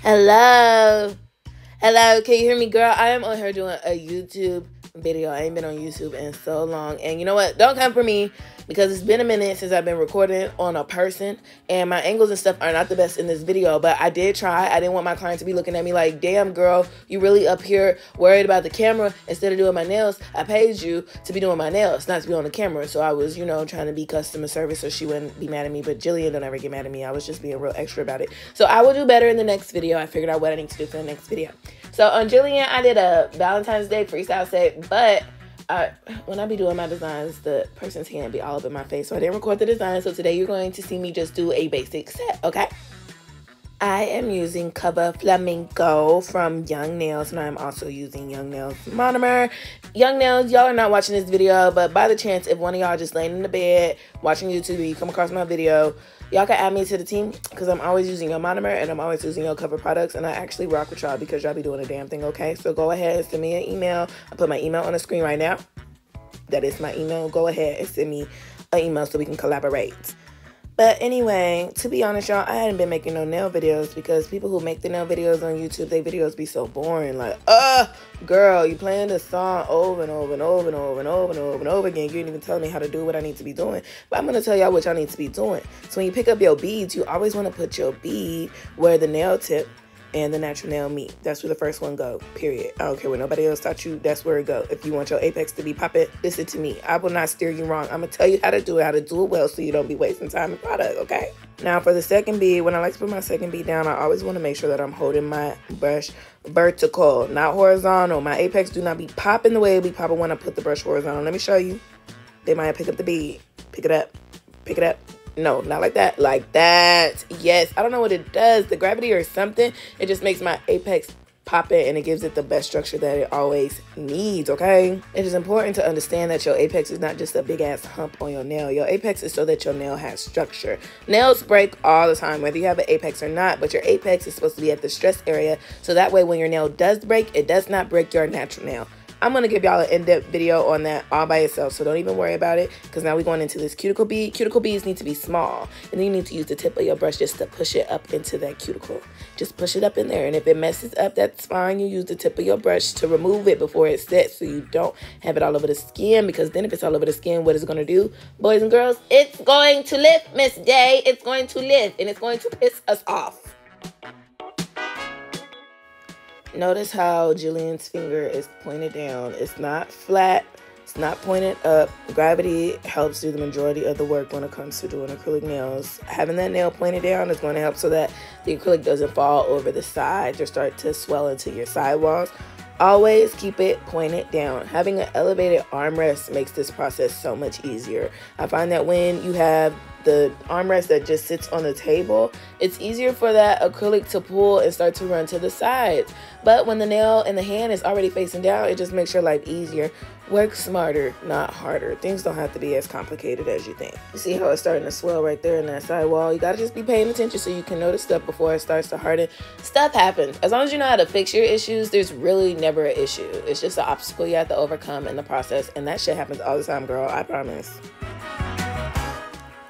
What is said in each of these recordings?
Hello. Hello, can you hear me, girl? I am on here doing a YouTube video. I ain't been on YouTube in so long. And you know what? Don't come for me because it's been a minute since I've been recording on a person. And my angles and stuff are not the best in this video. But I did try. I didn't want my client to be looking at me like, damn, girl, you really up here worried about the camera instead of doing my nails. I paid you to be doing my nails, not to be on the camera. So I was, trying to be customer service so she wouldn't be mad at me. But Jillian don't ever get mad at me. I was just being real extra about it. So I will do better in the next video. I figured out what I need to do for the next video. So on Jillian, I did a Valentine's Day freestyle set, but when I be doing my designs, the person's hand be all up in my face, so I didn't record the design. So today you're going to see me just do a basic set, okay? I am using Cover Flamingo from Young Nails, and I'm also using Young Nails Monomer. Young Nails, y'all are not watching this video, but by the chance, if one of y'all just laying in the bed watching YouTube and you come across my video, y'all can add me to the team because I'm always using your Monomer and I'm always using your Cover products, and I actually rock with y'all because y'all be doing a damn thing, okay? So go ahead and send me an email. I'll put my email on the screen right now. That is my email. Go ahead and send me an email so we can collaborate. But anyway, to be honest, y'all, I hadn't been making no nail videos because people who make the nail videos on YouTube, their videos be so boring. Like, girl, you playing the song over and over and over and over and over and over and over again. You didn't even tell me how to do what I need to be doing. But I'm going to tell y'all what y'all need to be doing. So when you pick up your beads, you always want to put your bead where the nail tip and the natural nail meet. That's where the first one go, period. I don't care what nobody else taught you, that's where it go. If you want your apex to be popping, listen to me. I will not steer you wrong. I'm gonna tell you how to do it well so you don't be wasting time and product, okay? Now for the second bead, when I like to put my second bead down, I always want to make sure that I'm holding my brush vertical, not horizontal. My apex do not be popping the way it be popping when I put the brush horizontal. Let me show you. They might pick up the bead. Pick it up. Pick it up. No, not like that. Like that. Yes. I don't know what it does. The gravity or something. It just makes my apex pop it and it gives it the best structure that it always needs, okay? It is important to understand that your apex is not just a big ass hump on your nail. Your apex is so that your nail has structure. Nails break all the time, whether you have an apex or not, but your apex is supposed to be at the stress area. So that way when your nail does break, it does not break your natural nail. I'm going to give y'all an in-depth video on that all by itself, so don't even worry about it, because now we're going into this cuticle bead. Cuticle beads need to be small, and then you need to use the tip of your brush just to push it up into that cuticle. Just push it up in there, and if it messes up, that's fine. You use the tip of your brush to remove it before it sets so you don't have it all over the skin, because then if it's all over the skin, what is it going to do? Boys and girls, it's going to lift, Miss Day. It's going to lift, and it's going to piss us off. Notice how Jillian's finger is pointed down. It's not flat. It's not pointed up. Gravity helps do the majority of the work when it comes to doing acrylic nails. Having that nail pointed down is going to help so that the acrylic doesn't fall over the sides or start to swell into your sidewalls. Always keep it pointed down. Having an elevated armrest makes this process so much easier. I find that when you have the armrest that just sits on the table, it's easier for that acrylic to pull and start to run to the sides. But when the nail and the hand is already facing down, it just makes your life easier. Work smarter, not harder. Things don't have to be as complicated as you think. You see how it's starting to swell right there in that side wall? You gotta just be paying attention so you can notice stuff before it starts to harden. Stuff happens. As long as you know how to fix your issues, there's really never an issue. It's just an obstacle you have to overcome in the process, and that shit happens all the time, girl. I promise.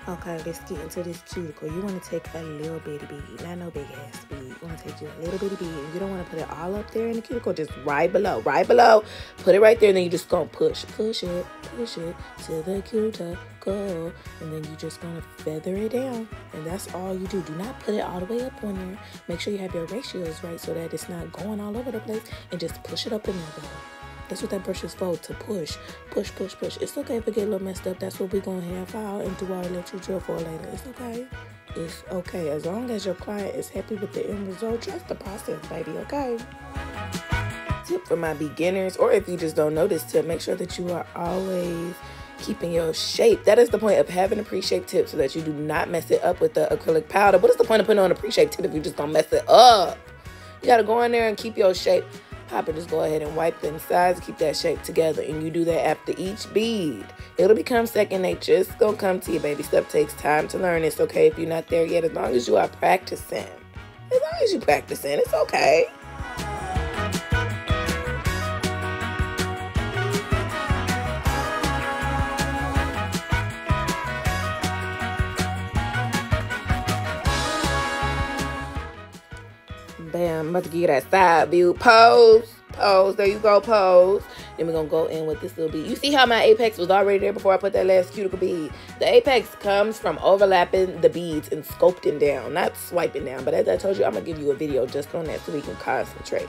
Okay, let's get into this cuticle. You want to take a little bitty bead, not no big ass bead. You want to take your little bitty bead, and you don't want to put it all up there in the cuticle, just right below, right below. Put it right there, and then you just gonna push it to the cuticle, and then you just gonna feather it down, and that's all you do. Do not put it all the way up on there. Make sure you have your ratios right so that it's not going all over the place, and just push it up in there, girl. That's what that brush is for, to push. It's okay if it get a little messed up. That's what we're going to have out and do our electric drill for later. It's okay. It's okay. As long as your client is happy with the end result, trust the process, baby, okay? Tip for my beginners, or if you just don't know this tip, make sure that you are always keeping your shape. That is the point of having a pre-shaped tip, so that you do not mess it up with the acrylic powder. What is the point of putting on a pre-shaped tip if you just don't mess it up? You got to go in there and keep your shape. Pop it, just go ahead and wipe the insides, keep that shape together, and you do that after each bead. It'll become second nature. It's gonna come to you, baby. Stuff takes time to learn. It's okay if you're not there yet, as long as you are practicing. As long as you're practicing, it's okay. Bam. I'm about to give you that side view. Pose. Pose. There you go. Pose. Then we're going to go in with this little bead. You see how my apex was already there before I put that last cuticle bead? The apex comes from overlapping the beads and sculpting down, not swiping down. But as I told you, I'm going to give you a video just on that so we can concentrate.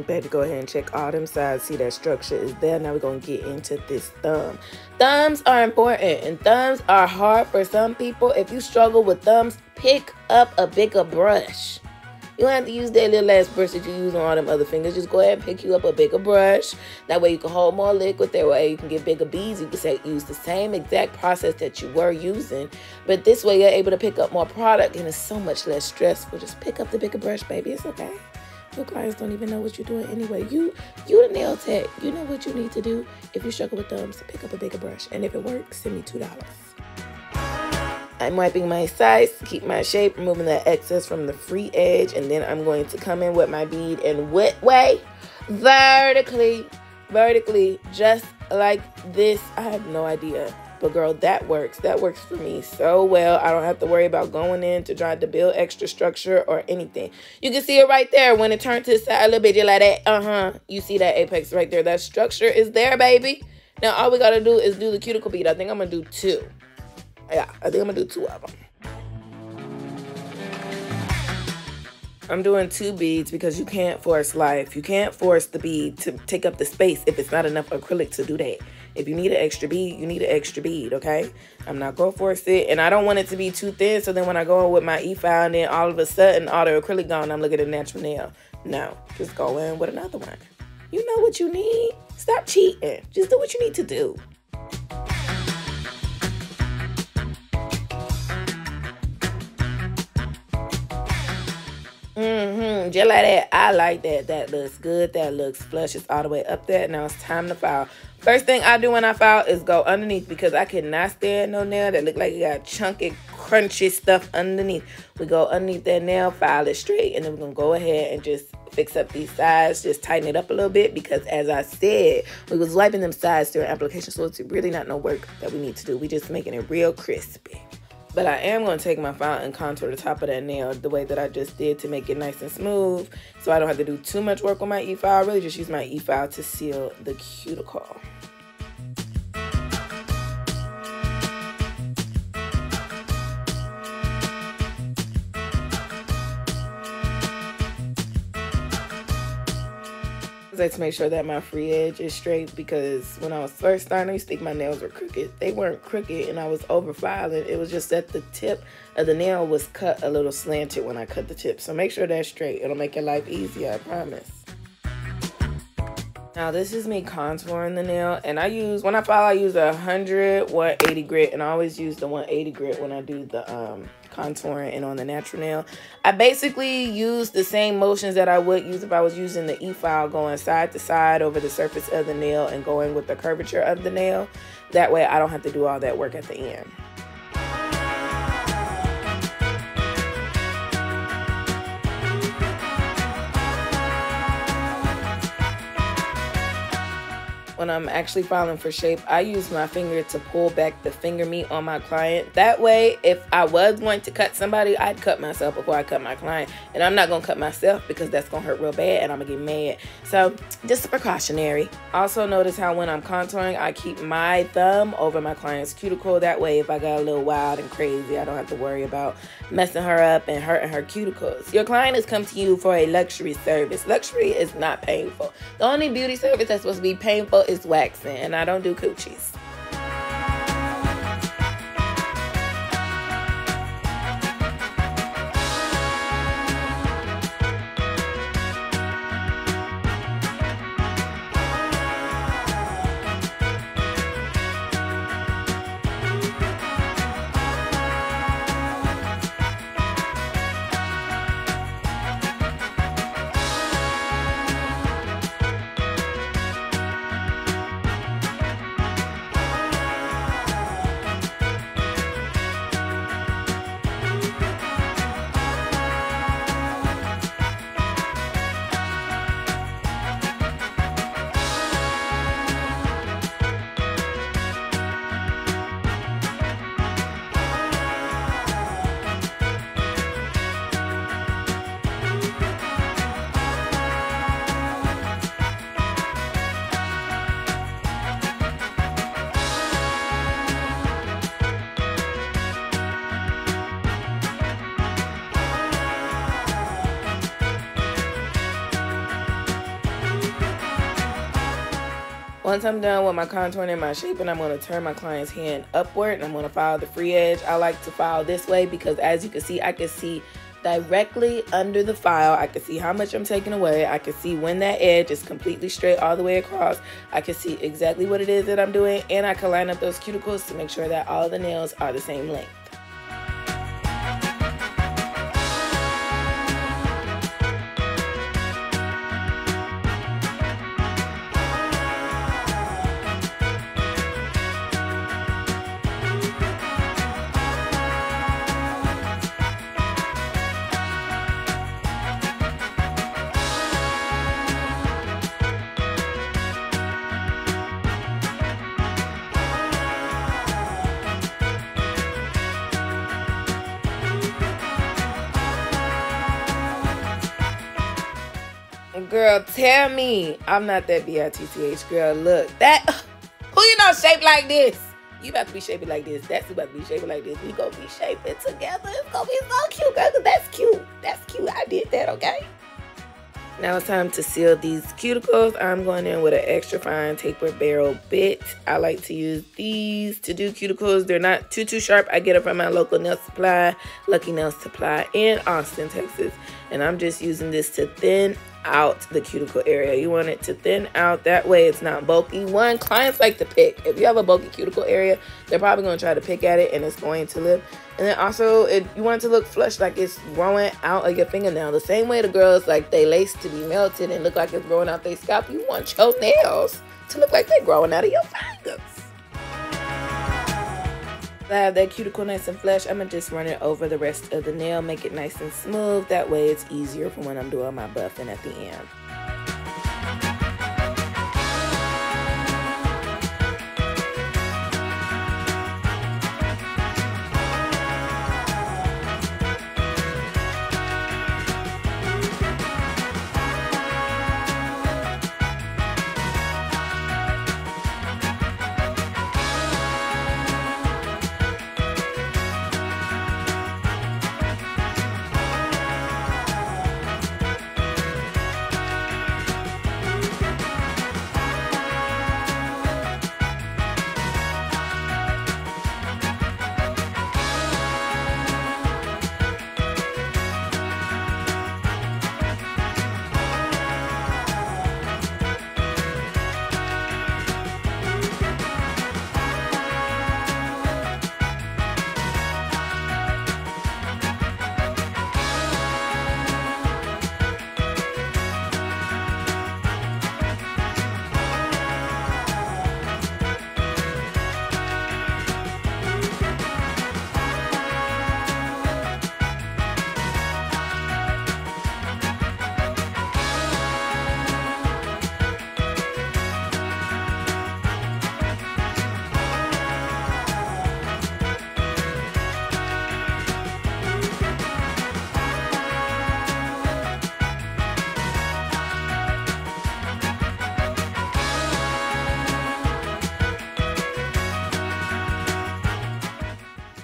Better go ahead and check all them sides. See that structure is there. Now we're going to get into this thumb. Thumbs are important and thumbs are hard for some people. If you struggle with thumbs, pick up a bigger brush. You don't have to use that little ass brush that you use on all them other fingers. Just go ahead and pick you up a bigger brush. That way you can hold more liquid. That way you can get bigger beads. You can use the same exact process that you were using. But this way you're able to pick up more product and it's so much less stressful. Just pick up the bigger brush, baby. It's okay. Your clients don't even know what you're doing anyway. You the nail tech. You know what you need to do. If you struggle with thumbs, pick up a bigger brush. And if it works, send me $2. I'm wiping my sides to keep my shape, removing the excess from the free edge. And then I'm going to come in with my bead in wet way, vertically, just like this. I have no idea. But girl, that works. That works for me so well. I don't have to worry about going in to try to build extra structure or anything. You can see it right there. When it turns to the side a little bit, you're like that. You see that apex right there. That structure is there, baby. Now, all we got to do is do the cuticle bead. I think I'm going to do 2. Yeah, I think I'm going to do 2 of them. I'm doing 2 beads because you can't force life. You can't force the bead to take up the space if it's not enough acrylic to do that. If you need an extra bead, you need an extra bead, okay? I'm not going to force it. And I don't want it to be too thin, so then when I go in with my e-file and then all of a sudden all the acrylic gone, I'm looking at a natural nail. No, just go in with another one. You know what you need. Stop cheating. Just do what you need to do. Just like that. I like that. That looks good. That looks flush. It's all the way up there. Now it's time to file. First thing I do when I file is go underneath because I cannot stand no nail that look like it got chunky, crunchy stuff underneath. We go underneath that nail, file it straight, and then we're going to go ahead and just fix up these sides, just tighten it up a little bit because as I said, we was wiping them sides during application, so it's really not no work that we need to do. We just making it real crispy. But I am going to take my file and contour the top of that nail the way that I just did to make it nice and smooth. So I don't have to do too much work on my e-file. I really just use my e-file to seal the cuticle. I like to make sure that my free edge is straight because when I was first starting, I used to think my nails were crooked. They weren't crooked and I was over filing. It was just that the tip of the nail was cut a little slanted when I cut the tip. So make sure that's straight. It'll make your life easier, I promise. Now this is me contouring the nail and I use, when I file, I use a 180 grit and I always use the 180 grit when I do the contouring and on the natural nail. I basically use the same motions that I would use if I was using the e-file, going side to side over the surface of the nail and going with the curvature of the nail. That way I don't have to do all that work at the end. When I'm actually filing for shape, I use my finger to pull back the finger meat on my client. That way, if I was going to cut somebody, I'd cut myself before I cut my client. And I'm not going to cut myself because that's going to hurt real bad and I'm going to get mad. So, just a precautionary. Also, notice how when I'm contouring, I keep my thumb over my client's cuticle. That way, if I got a little wild and crazy, I don't have to worry about messing her up and hurting her cuticles. Your client has come to you for a luxury service. Luxury is not painful. The only beauty service that's supposed to be painful is waxing, and I don't do coochies. Once I'm done with my contouring and my shaping, I'm going to turn my client's hand upward and I'm going to file the free edge. I like to file this way because as you can see, I can see directly under the file. I can see how much I'm taking away. I can see when that edge is completely straight all the way across. I can see exactly what it is that I'm doing, and I can line up those cuticles to make sure that all the nails are the same length. Girl, tell me I'm not that bitch, girl. Look, that who you know shaped like this? You about to be shaping like this. That's about to be shaping like this. We gonna be shaping together. It's gonna be so cute, girl. Cause that's cute. That's cute. I did that, okay? Now it's time to seal these cuticles. I'm going in with an extra fine taper barrel bit. I like to use these to do cuticles. They're not too sharp. I get it from my local nail supply, Lucky Nail Supply in Austin, Texas. And I'm just using this to thin out the cuticle area. You want it to thin out, that way it's not bulky. One, clients like to pick. If you have a bulky cuticle area, they're probably going to try to pick at it and it's going to live. And then also you want it to look flush, like it's growing out of your fingernail. The same way the girls like they lace to be melted and look like it's growing out their scalp, you want your nails to look like they're growing out of your fingers. I have that cuticle nice and flush. I'm going to just run it over the rest of the nail, make it nice and smooth. That way it's easier for when I'm doing my buffing at the end.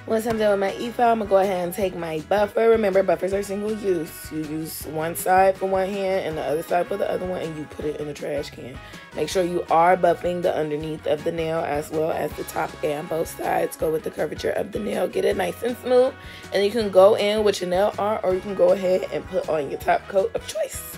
Once I'm done with my e-file, I'm going to go ahead and take my buffer. Remember, buffers are single use. You use one side for one hand and the other side for the other one, and you put it in the trash can. Make sure you are buffing the underneath of the nail as well as the top and both sides. Go with the curvature of the nail. Get it nice and smooth. And you can go in with your nail art, or you can go ahead and put on your top coat of choice.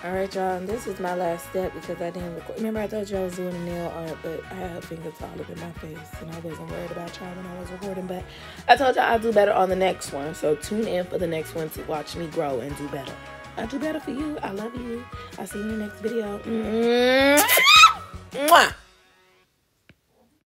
Alright y'all, this is my last step because I didn't record. Remember I told you I was doing a nail art, but I had fingers all up in my face and I wasn't worried about y'all when I was recording, but I told y'all I'll do better on the next one. So tune in for the next one to watch me grow and do better. I'll do better for you. I love you. I'll see you in the next video. Mwah!